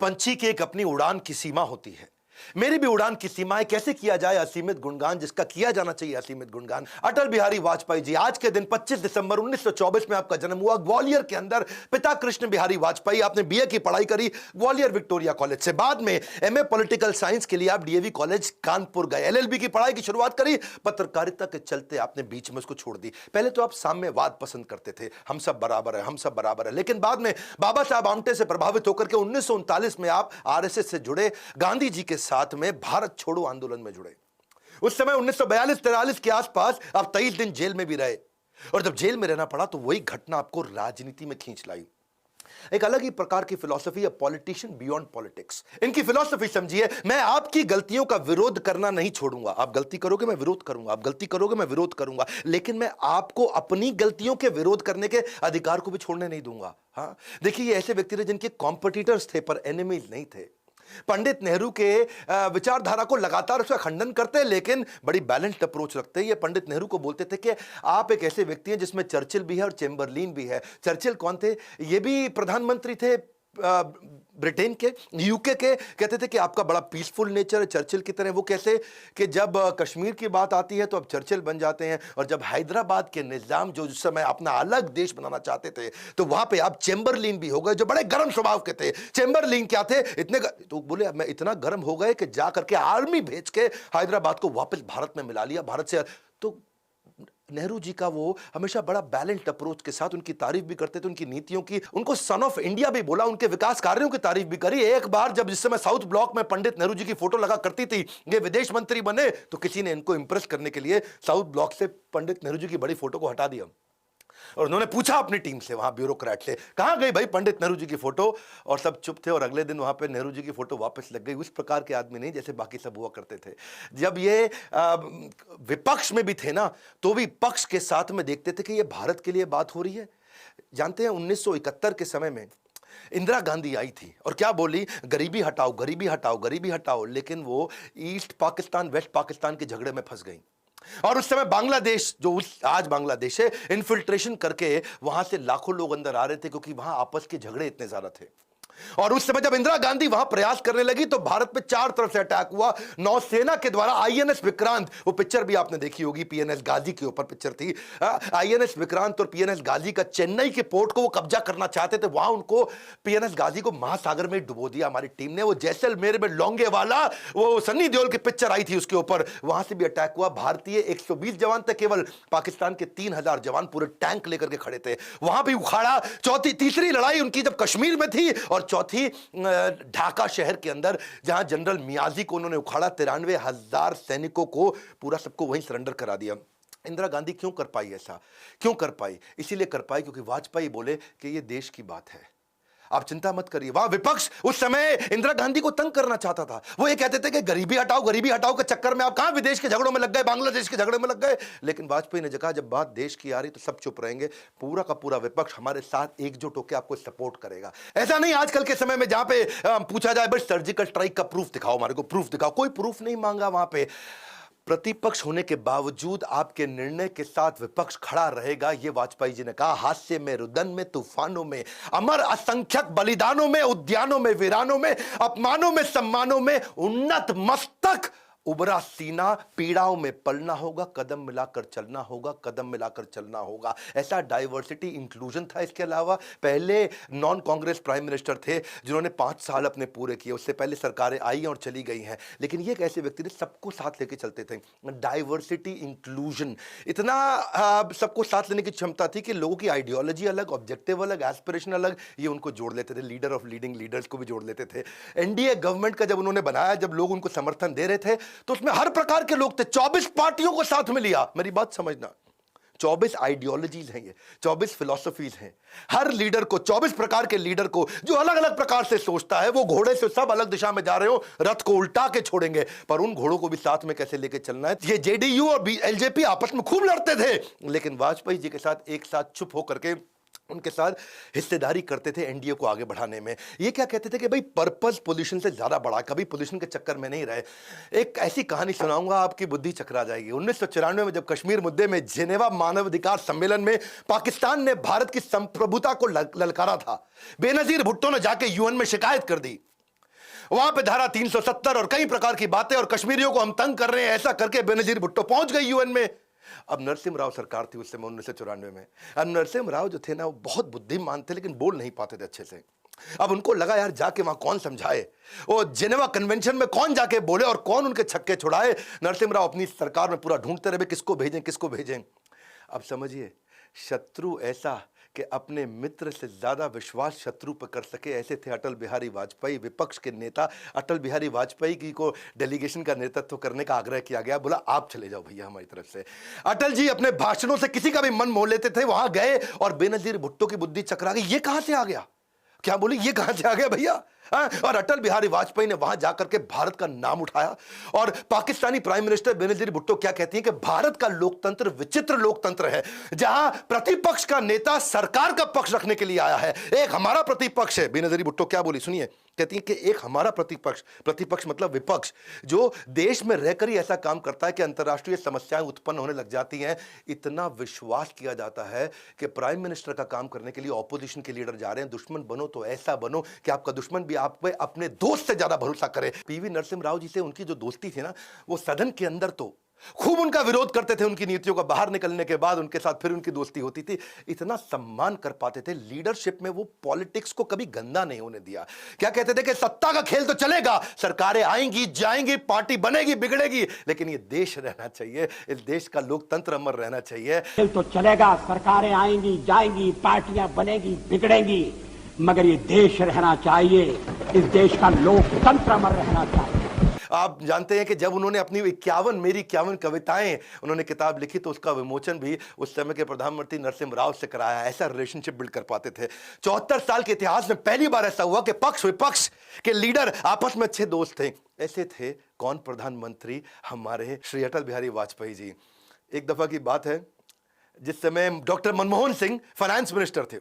पंछी की एक अपनी उड़ान की सीमा होती है। मेरी भी उड़ान की सीमा है। कैसे किया जाए असीमित गुणगान, जिसका किया जाना चाहिए असीमित गुणगान। अटल बिहारी वाजपेयी जी, आज के दिन 25 दिसंबर 1924 में आपका जन्म हुआ ग्वालियर के अंदर। पिता कृष्ण बिहारी वाजपेयी। आपने बीए की पढ़ाई करी ग्वालियर विक्टोरिया कॉलेज से। बाद में एमए पॉलिटिकल साइंस के लिए आप डीएवी कॉलेज कानपुर गए। एलएलबी की पढ़ाई की शुरुआत करी। पत्रकारिता के चलते आपने बीच में उसको छोड़ दी। पहले तो आप साम्यवाद पसंद करते थे, हम सब बराबर है, हम सब बराबर है। लेकिन बाद में बाबा साहब आमटे से प्रभावित होकर के 1939 में आप आरएसएस से जुड़े, गांधी जी के साथ में भारत छोड़ो आंदोलन में जुड़े। उस समय 1942-43 के आसपास आप 23 दिन जेल में भी रहे, और जब जेल में रहना पड़ा तो वही घटना आपको राजनीति में खींच लाई। एक अलग ही प्रकार की फिलॉसफी है, पॉलिटिशियन बियॉन्ड पॉलिटिक्स। इनकी फिलॉसफी समझिए, मैं आपकी गलतियों का विरोध करना नहीं छोड़ूंगा। आप गलती करोगे मैं विरोध करूंगा, आप गलती करोगे मैं विरोध करूंगा, लेकिन मैं आपको अपनी गलतियों के विरोध करने के अधिकार को भी छोड़ने नहीं दूंगा। हां, देखिए, ये ऐसे व्यक्ति थे जिनके कॉम्पिटिटर्स थे पर एनिमीज नहीं थे। पंडित नेहरू के विचारधारा को लगातार उसका खंडन करते, लेकिन बड़ी बैलेंस्ड अप्रोच रखते हैं। ये पंडित नेहरू को बोलते थे कि आप एक ऐसे व्यक्ति हैं जिसमें चर्चिल भी है और चेम्बरलिन भी है। चर्चिल कौन थे? ये भी प्रधानमंत्री थे ब्रिटेन के, यूके के। कहते थे कि आपका बड़ा पीसफुल नेचर है चर्चिल की तरह। वो कैसे कि जब कश्मीर की बात आती है तो अब चर्चिल बन जाते हैं, और जब हैदराबाद के निजाम जो उस समय अपना अलग देश बनाना चाहते थे तो वहां पे आप चेम्बरलिन भी हो गए, जो बड़े गर्म स्वभाव के थे। चेम्बरलिन क्या थे? तो बोले मैं इतना गर्म हो गए कि जा करके आर्मी भेज के हैदराबाद को वापस भारत में मिला लिया, भारत से। तो नेहरू जी का वो हमेशा बड़ा बैलेंस्ड अप्रोच के साथ उनकी तारीफ भी करते थे, उनकी नीतियों की। उनको सन ऑफ इंडिया भी बोला, उनके विकास कार्यों की तारीफ भी करी। एक बार जब जिस समय साउथ ब्लॉक में पंडित नेहरू जी की फोटो लगा करती थी, ये विदेश मंत्री बने, तो किसी ने इनको इंप्रेस करने के लिए साउथ ब्लॉक से पंडित नेहरू जी की बड़ी फोटो को हटा दिया। और उन्होंने पूछा अपनी टीम से, वहां ब्यूरोक्रेट से, कहां गई भाई पंडित नेहरू जी की फोटो? और सब चुप थे, और अगले दिन वहां पे नेहरू जी की फोटो वापस लग गई। उस प्रकार के आदमी नहीं जैसे बाकी सब हुआ करते थे। जब ये विपक्ष में भी थे ना, तो भी पक्ष के साथ में देखते थे कि ये भारत के लिए बात हो रही है। जानते हैं 1971 के समय में इंदिरा गांधी आई थी और क्या बोली? गरीबी हटाओ, गरीबी हटाओ, गरीबी हटाओ। लेकिन वो ईस्ट पाकिस्तान वेस्ट पाकिस्तान के झगड़े में फंस गई, और उस समय बांग्लादेश, जो आज बांग्लादेश है, इन्फिल्ट्रेशन करके वहां से लाखों लोग अंदर आ रहे थे, क्योंकि वहां आपस के झगड़े इतने ज्यादा थे। और उस समय जब इंदिरा गांधी वहां प्रयास करने लगी तो भारत पे चार तरफ से अटैक हुआ। नौसेना के द्वारा आईएनएस विक्रांत, वो पिक्चर भी आपने देखी होगी, पीएनएस गाजी के ऊपर पिक्चर थी। आईएनएस विक्रांत और पीएनएस गाजी का चेन्नई के पोर्ट को वो कब्जा करना चाहते थे। वहां उनको पीएनएस गाजी को महासागर में डुबो दिया हमारी टीम ने। वो जैसलमेर में लोंगे वाला, वो सन्नी देओल की पिक्चर आई थी उसके ऊपर, वहां से भी अटैक हुआ। भारतीय 120 जवान थे केवल, पाकिस्तान के 3000 जवान पूरे टैंक लेकर के खड़े थे। वहां भी उखाड़ा। तीसरी लड़ाई उनकी जब कश्मीर में थी, और चौथी ढाका शहर के अंदर, जहां जनरल मियाजी को उन्होंने उखाड़ा। 93,000 सैनिकों को, पूरा सबको वहीं सरेंडर करा दिया। इंदिरा गांधी क्यों कर पाई ऐसा? क्यों कर पाई? इसीलिए कर पाई क्योंकि वाजपेयी बोले कि यह देश की बात है, आप चिंता मत करिए। वहां विपक्ष उस समय इंदिरा गांधी को तंग करना चाहता था। वो ये कहते थे कि गरीबी हटाओ के चक्कर में आप कहां विदेश के झगड़ों में लग गए, बांग्लादेश के झगड़े में लग गए। लेकिन वाजपेयी ने कहा जब बात देश की आ रही तो सब चुप रहेंगे, पूरा का पूरा विपक्ष हमारे साथ एकजुट होकर आपको सपोर्ट करेगा। ऐसा नहीं आजकल के समय में जहां पे पूछा जाए बस सर्जिकल स्ट्राइक का प्रूफ दिखाओ, हमारे को प्रूफ दिखाओ, कोई प्रूफ नहीं मांगा। वहां पे प्रतिपक्ष होने के बावजूद आपके निर्णय के साथ विपक्ष खड़ा रहेगा, यह वाजपेयी जी ने कहा। हास्य में, रुदन में, तूफानों में, अमर असंख्यक बलिदानों में, उद्यानों में, वीरानों में, अपमानों में, सम्मानों में, उन्नत मस्तक, उबरा सीना, पीड़ाओं में पलना होगा, कदम मिलाकर चलना होगा, कदम मिलाकर चलना होगा। ऐसा डाइवर्सिटी इंक्लूजन था। इसके अलावा पहले नॉन कांग्रेस प्राइम मिनिस्टर थे जिन्होंने 5 साल अपने पूरे किए। उससे पहले सरकारें आई और चली गई हैं, लेकिन ये एक ऐसे व्यक्ति थे सबको साथ लेके चलते थे। डाइवर्सिटी इंक्लूजन, इतना सबको साथ लेने की क्षमता थी कि लोगों की आइडियोलॉजी अलग, ऑब्जेक्टिव अलग, एस्पिरेशन अलग, ये उनको जोड़ लेते थे। लीडर ऑफ लीडिंग लीडर्स को भी जोड़ लेते थे। एनडीए गवर्नमेंट का जब उन्होंने बनाया, जब लोग उनको समर्थन दे रहे थे तो उसमें हर प्रकार के लोग थे। 24 पार्टियों को साथ में लिया। मेरी बात समझना, 24 आइडियोलॉजीज हैं, ये 24 फिलॉसफीज हैं। हर लीडर को, 24 प्रकार के लीडर को, जो अलग अलग प्रकार से सोचता है, वो घोड़े से सब अलग दिशा में जा रहे हो, रथ को उल्टा के छोड़ेंगे, पर उन घोड़ों को भी साथ में कैसे लेके चलना है। ये जेडीयू और एलजेपी आपस में खूब लड़ते थे, लेकिन वाजपेयी जी के साथ एक साथ चुप होकर के उनके साथ हिस्सेदारी करते थे एनडीए को आगे बढ़ाने में। ये क्या कहते थे कि भाई पर्पस पोजीशन से ज्यादा बड़ा, कभी पोजीशन के चक्कर में नहीं रहे। एक ऐसी कहानी सुनाऊंगा, आपकी बुद्धि चकरा जाएगी। 1994 में जब कश्मीर मुद्दे में जेनेवा मानवाधिकार सम्मेलन में पाकिस्तान ने भारत की संप्रभुता को ललकारा था, बेनजीर भुट्टो ने जाके यूएन में शिकायत कर दी। वहां पे धारा 370 और कई प्रकार की बातें, और कश्मीरियों को हम तंग कर रहे हैं, ऐसा करके बेनजीर भुट्टो पहुंच गई यूएन में। अब नरसिम्हा राव सरकार थी उस समय 1994 में। अब नरसिम्हा राव जो थे ना, वो बहुत बुद्धिमान थे लेकिन बोल नहीं पाते थे अच्छे से। अब उनको लगा यार जाके वहां कौन समझाए, वो जेनेवा कन्वेंशन में कौन जाके बोले और कौन उनके छक्के छुड़ाए। नरसिम्हा राव अपनी सरकार में पूरा ढूंढते रहे किसको भेजें किसको भेजें। अब समझिए, शत्रु ऐसा कि अपने मित्र से ज्यादा विश्वास शत्रु पर कर सके, ऐसे थे अटल बिहारी वाजपेयी। विपक्ष के नेता अटल बिहारी वाजपेयी की को डेलीगेशन का नेतृत्व करने का आग्रह किया गया, बोला आप चले जाओ भैया हमारी तरफ से। अटल जी अपने भाषणों से किसी का भी मन मोह लेते थे, वहां गए और बेनजीर भुट्टो की बुद्धि चकरा गई, ये कहां से आ गया, क्या बोले ये कहां से आ गया भैया। और अटल बिहारी वाजपेयी ने वहां जाकर के भारत का नाम उठाया। और पाकिस्तानी प्राइम मिनिस्टर बेनजीर भुट्टो क्या कहती हैं कि भारत का लोकतंत्र विचित्र लोकतंत्र है, जहां प्रतिपक्ष का नेता सरकार का पक्ष रखने के लिए आया है। एक हमारा प्रतिपक्ष है, बेनजीर भुट्टो क्या बोली सुनिए, कहती है कि एक हमारा प्रतिपक्ष, प्रतिपक्ष मतलब विपक्ष, जो देश में रहकर ही ऐसा काम करता है कि अंतर्राष्ट्रीय समस्याएं उत्पन्न होने लग जाती हैं। इतना विश्वास किया जाता है कि प्राइम मिनिस्टर का काम करने के लिए ऑपोजिशन के लीडर जा रहे हैं, दुश्मन बनो तो ऐसा बनो कि आपका दुश्मन भी आप पे अपने दोस्त से ज्यादा भरोसा करे। पीवी नरसिम्हा राव जी से उनकी जो दोस्ती थी ना, वो सदन के अंदर तो खूब उनका विरोध करते थे उनकी नीतियों का, बाहर निकलने के बाद उनके साथ फिर उनकी दोस्ती होती थी। इतना सम्मान कर पाते थे लीडरशिप में, वो पॉलिटिक्स को कभी गंदा नहीं होने दिया। क्या कहते थे कि सत्ता का खेल तो चलेगा, सरकारें आएंगी जाएंगी, पार्टी बनेगी बिगड़ेगी, लेकिन ये देश रहना चाहिए, इस देश का लोकतंत्र अमर रहना चाहिए। खेल तो चलेगा, सरकारें आएंगी जाएंगी, पार्टियां बनेगी बिगड़ेंगी, मगर ये देश रहना चाहिए, इस देश का लोकतंत्र अमर रहना चाहिए। आप जानते हैं कि जब उन्होंने अपनी 51 मेरी 51 कविताएं उन्होंने किताब लिखी, तो उसका विमोचन भी उस समय के प्रधानमंत्री नरसिम्हा राव से कराया। ऐसा रिलेशनशिप बिल्ड कर पाते थे। 74 साल के इतिहास में पहली बार ऐसा हुआ कि पक्ष विपक्ष के लीडर आपस में अच्छे दोस्त थे। ऐसे थे कौन, प्रधानमंत्री हमारे श्री अटल बिहारी वाजपेयी जी। एक दफा की बात है, जिस समय doctor Manmohan Singh finance minister थे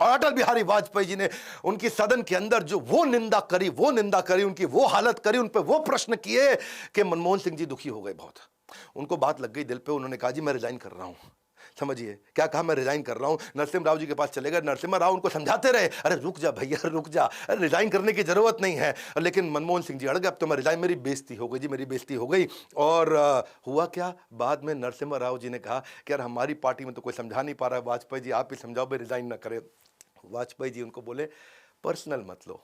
और अटल बिहारी वाजपेयी जी ने उनकी सदन के अंदर जो वो निंदा करी, उनकी वो हालत करी, उन पे वो प्रश्न किए कि मनमोहन सिंह जी दुखी हो गए बहुत। उनको बात लग गई दिल पे, उन्होंने कहा जी मैं रिजाइन कर रहा हूं। समझिए क्या कहा, मैं रिजाइन कर रहा हूं। नरसिम्हा राव जी के पास चले गए, नरसिम्हा राव उनको समझाते रहे, अरे रुक जा भैया रुक जा, अरे रिजाइन करने की जरूरत नहीं है। लेकिन मनमोहन सिंह जी अड़ गए, अब तो मैं रिजाइन, मेरी बेइज्जती हो गई जी, मेरी बेइज्जती हो गई। और हुआ क्या, बाद में नरसिम्हा राव जी ने कहा कि यार हमारी पार्टी में तो कोई समझा नहीं पा रहा है, वाजपेयी जी आप ही समझाओ भाई रिजाइन ना करें। वाजपेयी जी उनको बोले पर्सनल मत लो,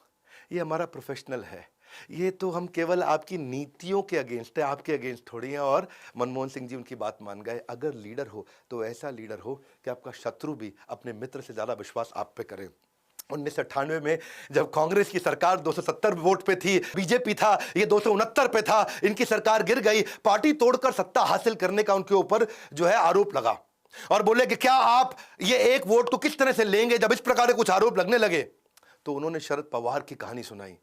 ये हमारा प्रोफेशनल है, ये तो हम केवल आपकी नीतियों के अगेंस्ट है, आपके अगेंस्ट थोड़ी है। और मनमोहन सिंह जी उनकी बात मान गए। अगर लीडर हो तो ऐसा लीडर हो कि आपका शत्रु भी अपने मित्र से ज्यादा विश्वास आप पे करे। 1998 में जब कांग्रेस की सरकार 270 वोट पे थी, बीजेपी था ये 269 पे था, इनकी सरकार गिर गई, पार्टी तोड़कर सत्ता हासिल करने का उनके ऊपर जो है आरोप लगा और बोले कि क्या आप ये एक वोट को किस तरह से लेंगे। जब इस प्रकार के कुछ आरोप लगने लगे तो उन्होंने शरद पवार की कहानी सुनाई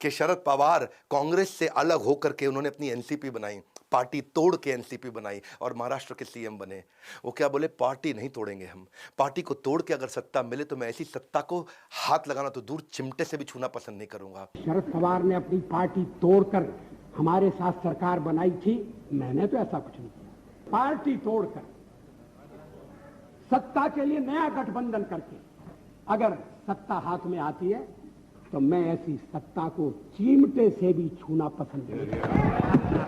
कि शरद पवार कांग्रेस से अलग होकर के उन्होंने अपनी एनसीपी बनाई, पार्टी तोड़ के एनसीपी बनाई और महाराष्ट्र के सीएम बने। वो क्या बोले, पार्टी नहीं तोड़ेंगे हम, पार्टी को तोड़ के अगर सत्ता मिले तो मैं ऐसी सत्ता को हाथ लगाना तो दूर चिमटे से भी छूना पसंद नहीं करूंगा। शरद पवार ने अपनी पार्टी तोड़कर हमारे साथ सरकार बनाई थी, मैंने तो ऐसा कुछ नहीं किया। पार्टी तोड़कर सत्ता के लिए नया गठबंधन करके अगर सत्ता हाथ में आती है तो मैं ऐसी सत्ता को चिमटे से भी छूना पसंद नहीं करता।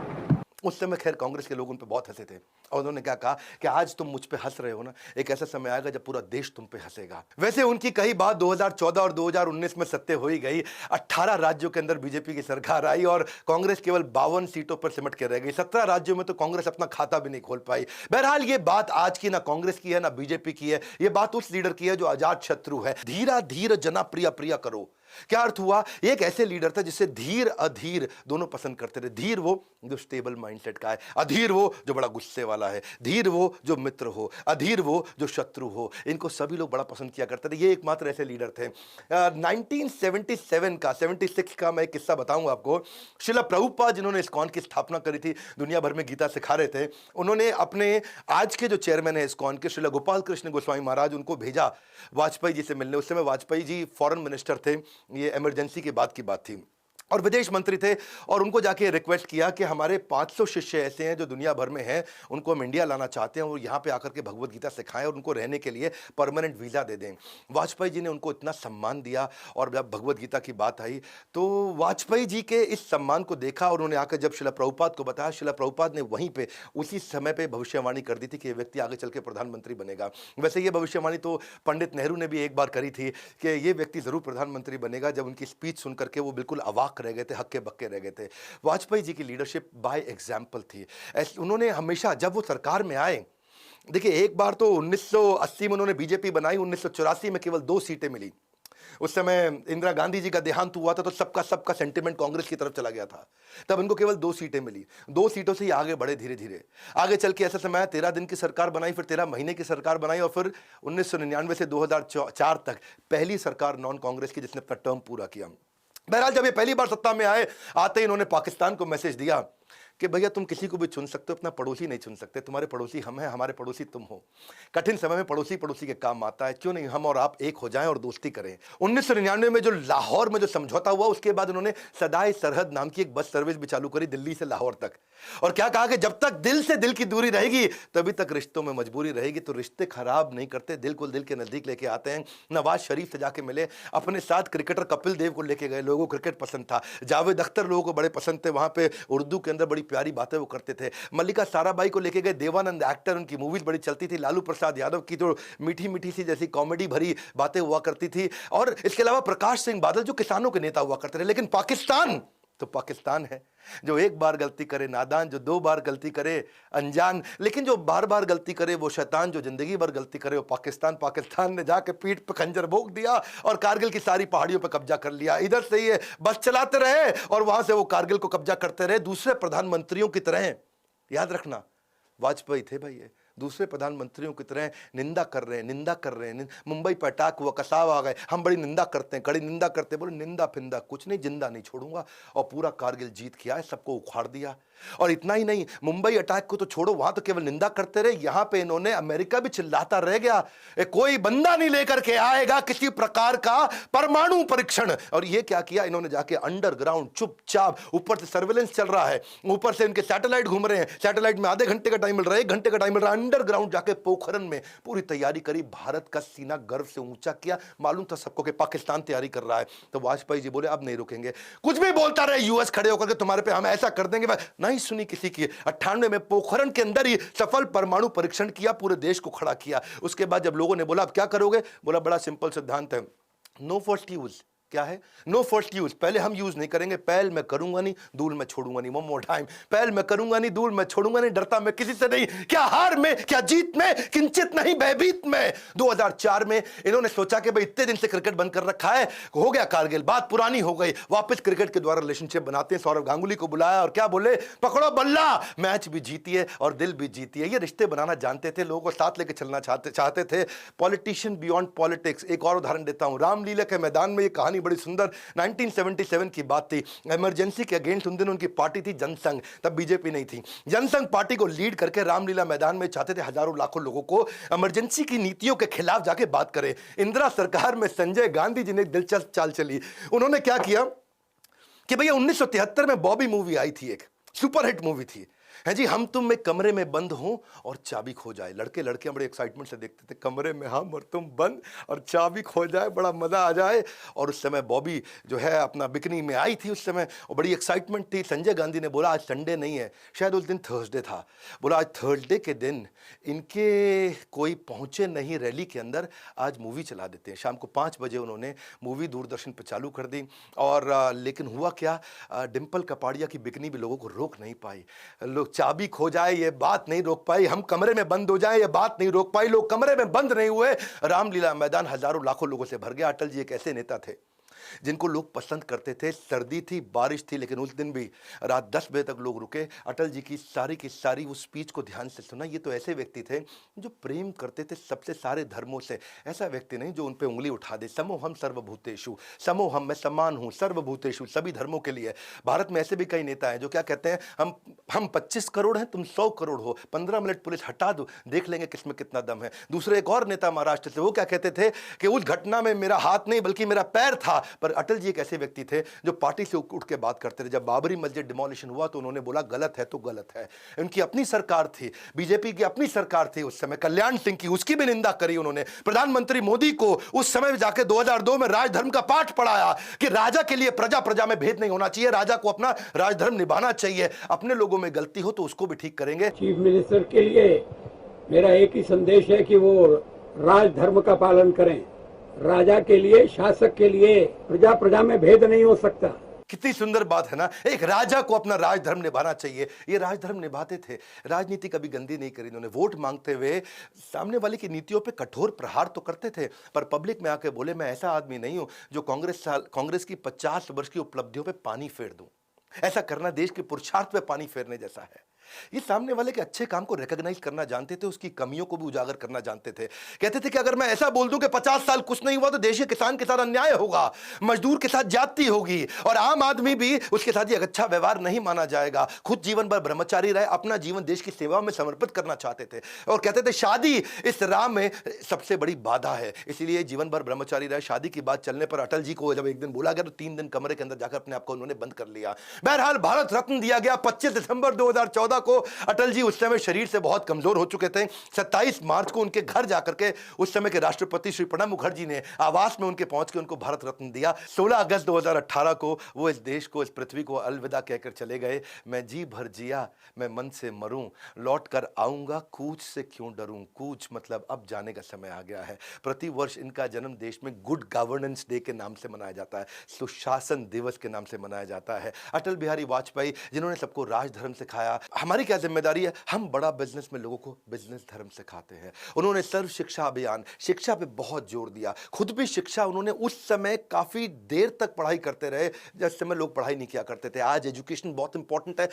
उस समय खैर कांग्रेस के लोग उन पे बहुत हंसे थे और उन्होंने क्या कहा कि आज तुम मुझ पे हंस रहे हो ना, एक ऐसा समय आएगा जब पूरा देश तुम पे हंसेगा। वैसे उनकी कही बात 2014 और 2019 में सत्य हो ही गई। 18 राज्यों के अंदर बीजेपी की सरकार आई और कांग्रेस केवल 52 सीटों पर सिमट के रह गई। 17 राज्यों में तो कांग्रेस अपना खाता भी नहीं खोल पाई। बहरहाल ये बात आज की ना कांग्रेस की है ना बीजेपी की है, ये बात उस लीडर की है जो अजात शत्रु है। धीरा धीर जना प्रिया प्रिया करो, क्या अर्थ हुआ, एक ऐसे लीडर था जिससे धीर अधीर दोनों पसंद करते थे। धीर वो जो स्टेबल माइंडसेट का है, अधीर वो जो बड़ा गुस्से वाला है, धीर वो जो मित्र हो, अधीर वो जो शत्रु हो, इनको सभी लोग बड़ा पसंद किया करते थे। ये एकमात्र ऐसे लीडर थे। 1977 का 76 का मैं एक किस्सा बताऊंगा आपको। श्रील प्रभुपाद जिन्होंने इस्कॉन की स्थापना करी थी, दुनिया भर में गीता सिखा रहे थे, उन्होंने अपने आज के जो चेयरमैन है इस्कॉन के श्रील गोपाल कृष्ण गोस्वामी महाराज, उनको भेजा वाजपेयी जी से मिलने। उस समय वाजपेयी जी फॉरेन मिनिस्टर थे, ये इमरजेंसी के बाद की बात थी। और विदेश मंत्री थे, और उनको जाके रिक्वेस्ट किया कि हमारे 500 शिष्य ऐसे हैं जो दुनिया भर में हैं, उनको हम इंडिया लाना चाहते हैं और यहाँ पे आकर के भगवत गीता सिखाएं और उनको रहने के लिए परमानेंट वीज़ा दे दें। वाजपेयी जी ने उनको इतना सम्मान दिया, और जब भगवत गीता की बात आई तो वाजपेयी जी के इस सम्मान को देखा, और उन्होंने आकर जब शिला प्रभुपाद को बताया, शिला प्रभुपाद ने वहीं पे उसी समय पे भविष्यवाणी कर दी थी कि ये व्यक्ति आगे चल के प्रधानमंत्री बनेगा। वैसे ये भविष्यवाणी तो पंडित नेहरू ने भी एक बार करी थी कि ये व्यक्ति ज़रूर प्रधानमंत्री बनेगा। जब उनकी स्पीच सुन करके वो बिल्कुल अवाक रह गए थे, हक्के बक्के रह गए थे। वाजपेयी जी की लीडरशिप बाय एग्जाम्पल थी। उन्होंने हमेशा जब वो सरकार में आए, देखिए एक बार तो 1980 में उन्होंने बीजेपी बनाई, 1984 में केवल 2 सीटें मिली। उस समय इंदिरा गांधी जी का देहांत हुआ था, तो सबका सबका सेंटिमेंट कांग्रेस की तरफ चला गया था। तब इनको केवल 2 सीटें मिली। 2 सीटों से ही आगे बढ़े धीरे धीरे। आगे चल के ऐसा समय 13 दिन की सरकार बनाई, फिर 13 महीने की सरकार बनाई, और फिर 1999 से 2004 तक पहली सरकार नॉन कांग्रेस की जिसने अपना टर्म पूरा किया। बहरहाल जब ये पहली बार सत्ता में आए, आते ही इन्होंने पाकिस्तान को मैसेज दिया कि भैया तुम किसी को भी चुन सकते हो, अपना पड़ोसी नहीं चुन सकते। तुम्हारे पड़ोसी हम हैं, हमारे पड़ोसी तुम हो। कठिन समय में पड़ोसी पड़ोसी के काम आता है, क्यों नहीं हम और आप एक हो जाएं और दोस्ती करें। 1999 में जो लाहौर में जो समझौता हुआ, उसके बाद उन्होंने सदाए सरहद नाम की एक बस सर्विस भी चालू करी दिल्ली से लाहौर तक। और क्या कहा कि जब तक दिल से दिल की दूरी रहेगी तभी तक रिश्तों में मजबूरी रहेगी। तो रिश्ते खराब नहीं करते, दिल को दिल के नजदीक लेके आते हैं। नवाज शरीफ से जाके मिले, अपने साथ क्रिकेटर कपिल देव को लेके गए, लोगों को क्रिकेट पसंद था। जावेद अख्तर लोगों को बड़े पसंद थे, वहां पे उर्दू के अंदर बड़ी प्यारी बातें वो करते थे। मल्लिका साराभाई को लेके गए, देवानंद एक्टर, उनकी मूवीज बड़ी चलती थी। लालू प्रसाद यादव की तो मीठी मीठी सी जैसी कॉमेडी भरी बातें हुआ करती थी। और इसके अलावा प्रकाश सिंह बादल जो किसानों के नेता हुआ करते थे। लेकिन पाकिस्तान तो पाकिस्तान है, जो एक बार गलती करे नादान, जो 2 बार गलती करे अनजान, लेकिन जो बार बार गलती करे वो शैतान, जो जिंदगी भर गलती करे वो पाकिस्तान। पाकिस्तान ने जाके पीठ पे खंजर भोंक दिया और कारगिल की सारी पहाड़ियों पे कब्जा कर लिया। इधर से ये बस चलाते रहे और वहां से वो कारगिल को कब्जा करते रहे, दूसरे प्रधानमंत्रियों की तरह। याद रखना, वाजपेयी थे भाई, ये दूसरे प्रधानमंत्रियों की तरह निंदा कर रहे हैं। मुंबई पर अटैक हुआ, कसाव आ गए, हम बड़ी निंदा करते हैं, कड़ी निंदा करते हैं। बोले निंदा फिंदा कुछ नहीं, जिंदा नहीं छोड़ूंगा। और पूरा कारगिल जीत किया है, सबको उखाड़ दिया। और इतना ही नहीं, मुंबई अटैक को तो छोड़ो, वहां तो केवल निंदा करते रहे, यहां पे इन्होंने, अमेरिका भी चिल्लाता रह गया, कोई बंदा नहीं लेकर के आएगा किसी प्रकार का परमाणु परीक्षण। और ये क्या किया इन्होंने, जाके अंडरग्राउंड चुपचाप, ऊपर से सर्वेलेंस चल रहा है, ऊपर से इनके सैटेलाइट घूम रहे हैं, सैटेलाइट में आधे घंटे का टाइम मिल रहा है, 1 घंटे का टाइम मिल रहा है, अंडरग्राउंड जाके पोखरन में पूरी तैयारी करी। भारत का सीना गर्व से ऊंचा किया, मालूम था सबको कि पाकिस्तान तैयारी कर रहा है। तो वाजपेयी जी बोले अब नहीं रुकेंगे, कुछ भी बोलता रहे यूएस खड़े होकर के तुम्हारे पे हम ऐसा कर देंगे। नहीं सुनी किसी की। 98 में पोखरन के अंदर ही सफल परमाणु परीक्षण किया, पूरे देश को खड़ा किया। उसके बाद जब लोगों ने बोला अब क्या करोगे, बोला बड़ा सिंपल सिद्धांत है, नो फर्स्ट यूज। क्या है? नो फर्स्ट यूज, पहले हम यूज नहीं करेंगे। पहल मैं करूंगा नहीं, दूल मैं छोड़ूंगा नहीं। वन मोर टाइम, पहल मैं करूंगा नहीं, दूल मैं छोड़ूंगा नहीं। डरता मैं किसी से नहीं, क्या हार में, क्या जीत में, किंचित नहीं भयभीत में। 2004 में इन्होंने सोचा कि भाई इतने दिन से क्रिकेट बंद कर रखा है, हो गया कारगिल, बात पुरानी हो गई, वापस क्रिकेट के द्वारा रिलेशनशिप बनाते हैं। सौरव गांगुली को बुलाया और क्या बोले, पकड़ो बल्ला, मैच भी जीतिए और दिल भी जीतिए। ये रिश्ते बनाना जानते थे, लोगों को साथ लेके चलना चाहते थे। Politician beyond politics. एक और उदाहरण देता हूं, रामलीला के मैदान में ये कहानी बड़ी सुंदर, 1977 की बात थी। इमरजेंसी के अगेंस्ट उन दिनों उनकी पार्टी थी जनसंघ, तब बीजेपी नहीं थी। जनसंघ पार्टी को लीड करके रामलीला मैदान में चाहते थे हजारों लाखों लोगों को इमरजेंसी की नीतियों के खिलाफ जाके बात करें। इंदिरा सरकार में संजय गांधी जी ने एक दिलचस्प चाल चली। उन्होंने क्या किया कि भैया 1973 में बॉबी मूवी आई थी, एक सुपरहिट मूवी थी, है जी, हम तुम एक कमरे में बंद हो और चाबी खो जाए। लड़के लड़कियां बड़े एक्साइटमेंट से देखते थे, कमरे में हम और तुम बंद और चाबी खो जाए, बड़ा मजा आ जाए। और उस समय बॉबी जो है अपना बिकनी में आई थी उस समय, और बड़ी एक्साइटमेंट थी। संजय गांधी ने बोला आज संडे नहीं है, शायद उस दिन थर्सडे था, बोला आज थर्सडे के दिन इनके कोई पहुंचे नहीं रैली के अंदर, आज मूवी चला देते हैं। शाम को 5 बजे उन्होंने मूवी दूरदर्शन पर चालू कर दी। और लेकिन हुआ क्या, डिम्पल कपाड़िया की बिकनी भी लोगों को रोक नहीं पाई। लोग चाबी खो जाए ये बात नहीं रोक पाई, हम कमरे में बंद हो जाए ये बात नहीं रोक पाई। लोग कमरे में बंद नहीं हुए, रामलीला मैदान हजारों लाखों लोगों से भर गया। अटल जी एक ऐसे नेता थे जिनको लोग पसंद करते थे। सर्दी थी, बारिश थी, लेकिन उस दिन भी रात 10 बजे तक लोग रुके। अटल जी की सारी वो स्पीच को ध्यान से सुना। ये तो ऐसे व्यक्ति थे जो प्रेम करते थे सबसे, सारे धर्मों से। ऐसा व्यक्ति नहीं जो उन पे उंगली उठा दे। समोहम सर्वभूतेषु, समोहम, मैं समान हूं सर्वभूतेषु, सभी धर्मों के लिए। भारत में ऐसे भी कई नेता हैं जो क्या कहते हैं, हम हम 25 करोड़ हैं, तुम 100 करोड़ हो, 15 मिनट पुलिस हटा दो, देख लेंगे किसमें कितना दम है। दूसरे एक और नेता महाराष्ट्र से, वो क्या कहते थे कि उस घटना में मेरा हाथ नहीं बल्कि मेरा पैर था। पर अटल जी एक ऐसे व्यक्ति थे जो पार्टी से उठ के बात करते थे। जब बाबरी मस्जिद डिमोलिशन हुआ तो उन्होंने बोला गलत है तो गलत है। उनकी अपनी सरकार थी, बीजेपी की अपनी सरकार थी उस समय, कल्याण सिंह की, उसकी भी निंदा करी उन्होंने। प्रधानमंत्री मोदी को उस समय जाके 2002 में राजधर्म का पाठ पढ़ाया कि राजा के लिए प्रजा, प्रजा में भेद नहीं होना चाहिए, राजा को अपना राजधर्म निभाना चाहिए। अपने लोगों में गलती हो तो उसको भी ठीक करेंगे। चीफ मिनिस्टर के लिए मेरा एक ही संदेश है कि वो राजधर्म का पालन करें। राजा के लिए, शासक के लिए प्रजा, प्रजा में भेद नहीं हो सकता। कितनी सुंदर बात है ना, एक राजा को अपना राजधर्म निभाना चाहिए। ये राजधर्म निभाते थे, राजनीति कभी गंदी नहीं करी इन्होंने। वोट मांगते हुए सामने वाले की नीतियों पे कठोर प्रहार तो करते थे, पर पब्लिक में आके बोले मैं ऐसा आदमी नहीं हूं जो कांग्रेस की 50 वर्ष की उपलब्धियों पे पानी फेर दूं। ऐसा करना देश के पुरुषार्थ पे पानी फेरने जैसा है। ये सामने वाले के अच्छे काम को रिकॉग्नाइज करना जानते थे, उसकी कमियों को भी उजागर करना जानते थे। कहते थे कि अगर मैं ऐसा बोल दूं कि 50 साल कुछ नहीं हुआ तो देश के किसान के साथ अन्याय होगा, मजदूर के साथ ज्यादती होगी और आम आदमी भी उसके साथ ये अच्छा व्यवहार नहीं माना जाएगा। खुद जीवन भर ब्रह्मचारी रहे, अपना जीवन देश की सेवा में समर्पित करना चाहते थे और कहते थे शादी इस राह में सबसे बड़ी बाधा है, इसीलिए जीवन भर ब्रह्मचारी रहे। शादी की बात चलने पर अटल जी को जब एक दिन बोला गया तो 3 दिन कमरे के अंदर जाकर अपने आप को उन्होंने बंद कर लिया। बहरहाल भारत रत्न दिया गया 25 दिसंबर 2014 को। अटल जी उस समय शरीर से बहुत कमजोर हो चुके थे। 27 मार्च को उनके घर जाकर के उस समय के राष्ट्रपति श्री प्रणब मुखर्जी ने आवास में उनके पहुंच के उनको भारत रत्न दिया। 16 अगस्त 2018 को वो इस देश को, इस पृथ्वी को अलविदा कहकर चले गए। मैं जी भर जिया, मैं मन से मरूं, लौट कर आऊंगा, कूच से क्यों डरूं। कूच मतलब अब जाने का समय आ गया है। प्रति वर्ष इनका जन्म देश में गुड गवर्नेंस डे के नाम से मनाया जाता है, सुशासन दिवस के नाम से मनाया जाता है। अटल बिहारी वाजपेयी जिन्होंने सबको राजधर्म सिखाया। हमारी क्या जिम्मेदारी है, हम बड़ा बिजनेस में लोगों को बिजनेस धर्म सिखाते हैं। उन्होंने सर्व शिक्षा अभियान, शिक्षा पे बहुत जोर दिया। खुद भी शिक्षा उन्होंने उस समय काफी देर तक पढ़ाई करते रहे जिस समय लोग पढ़ाई नहीं किया करते थे। आज एजुकेशन बहुत इंपॉर्टेंट है।